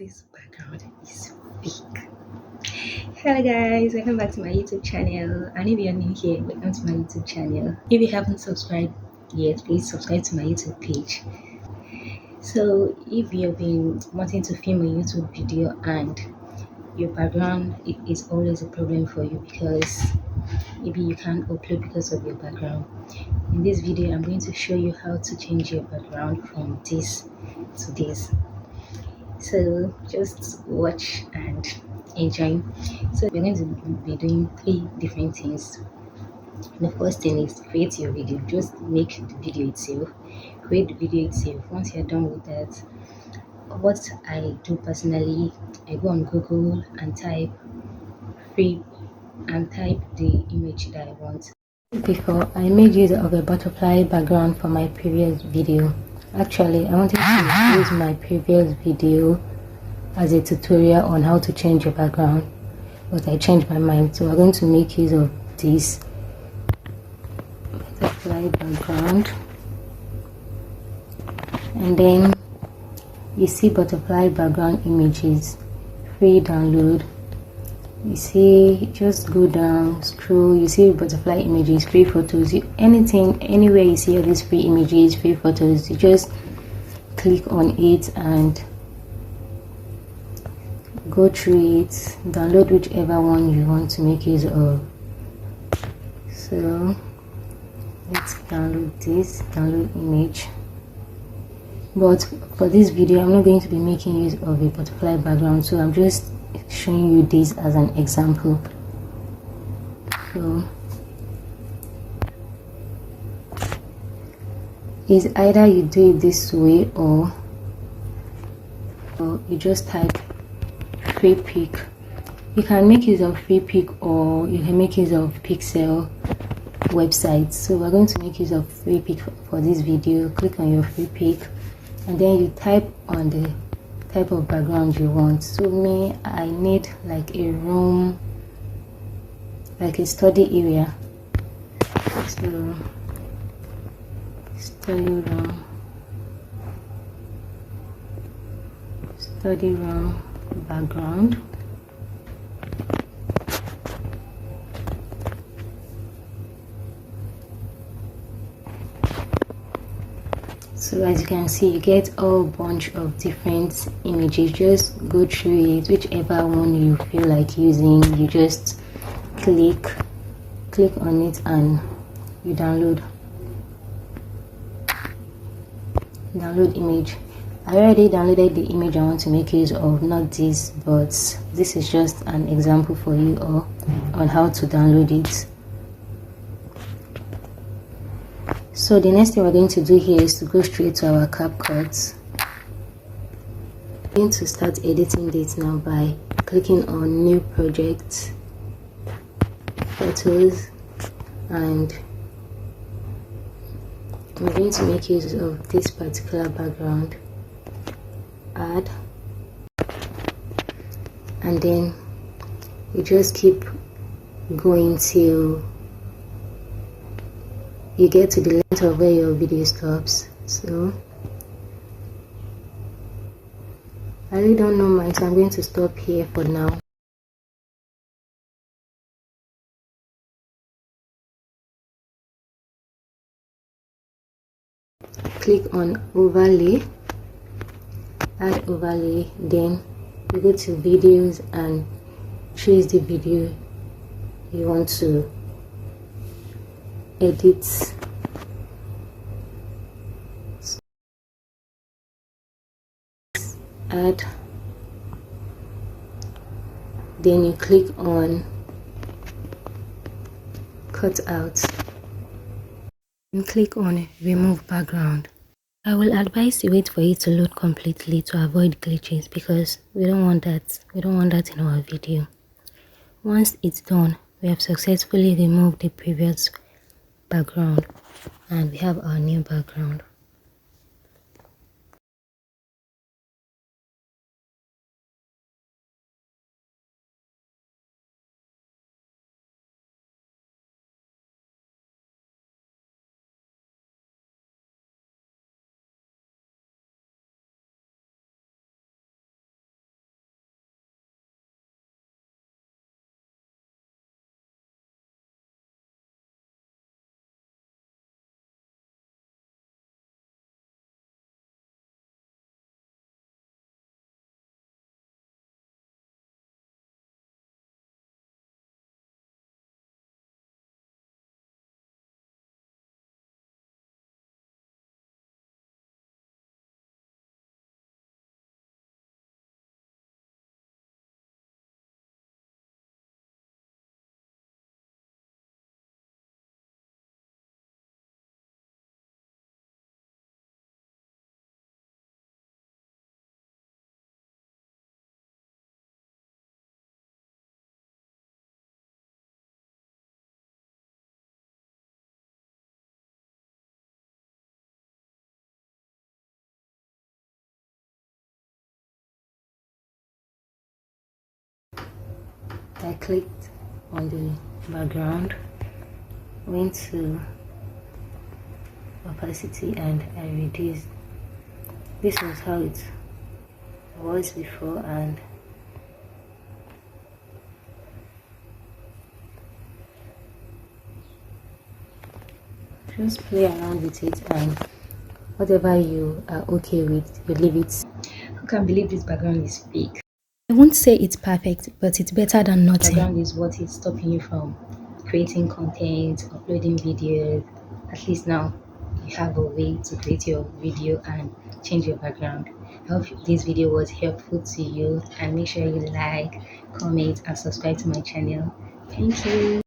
this background is fake. Hello guys, welcome back to my YouTube channel. And if you're new here, welcome to my YouTube channel. If you haven't subscribed yet, please subscribe to my YouTube page. So if you've been wanting to film a YouTube video and your background is always a problem for you because maybe you can't upload because of your background, in this video I'm going to show you how to change your background from this to this. So just watch and enjoy. So we're going to be doing three different things. The first thing is create your video. Just make the video itself, create the video itself. Once you're done with that, what I do personally, I go on Google and free type the image that I want. Before, I made use of a butterfly background for my previous video. Actually, I wanted to use my previous video as a tutorial on how to change your background, but I changed my mind, so we're going to make use of this butterfly background. And then you see butterfly background images, free download. You see, just go down, scroll, you see butterfly images, free photos, anything, anywhere you see all these free images, free photos, you just click on it and go through it, download whichever one you want to make use of. So let's download this, download image. But for this video I'm not going to be making use of a butterfly background, so I'm just showing you this as an example. So it's either you do it this way or you just type free pick. You can make use of free pick or you can make use of pixel websites. So we're going to make use of free pick for this video. Click on your free pick and then you type on the type of background you want. So me, I need like a room, like a study area. So study room background. So as you can see, you get a bunch of different images. Just go through it, whichever one you feel like using, you just click on it and you download image. I already downloaded the image I want to make use of, not this, but this is just an example for you all on how to download it. So the next thing we're going to do here is to go straight to our CapCut. I'm going to start editing this now by clicking on new project, photos, and I'm going to make use of this particular background, add, and then you just keep going till you get to the length of where your video stops. So I really don't know mine, so I'm going to stop here for now. Click on overlay, add overlay, then you go to videos and choose the video you want to edit. Add, then you click on cut out and click on remove background. I will advise you wait for it to load completely to avoid glitches because we don't want that in our video. Once it's done, we have successfully removed the previous background and we have our new background. I clicked on the background, went to opacity, and I reduced. This was how it was before, and just play around with it, and whatever you are okay with, you leave it. I can't believe this background is fake. I won't say it's perfect, but it's better than nothing. Background is what is stopping you from creating content, uploading videos. At least now you have a way to create your video and change your background. I hope this video was helpful to you, and make sure you like, comment, and subscribe to my channel. Thank you.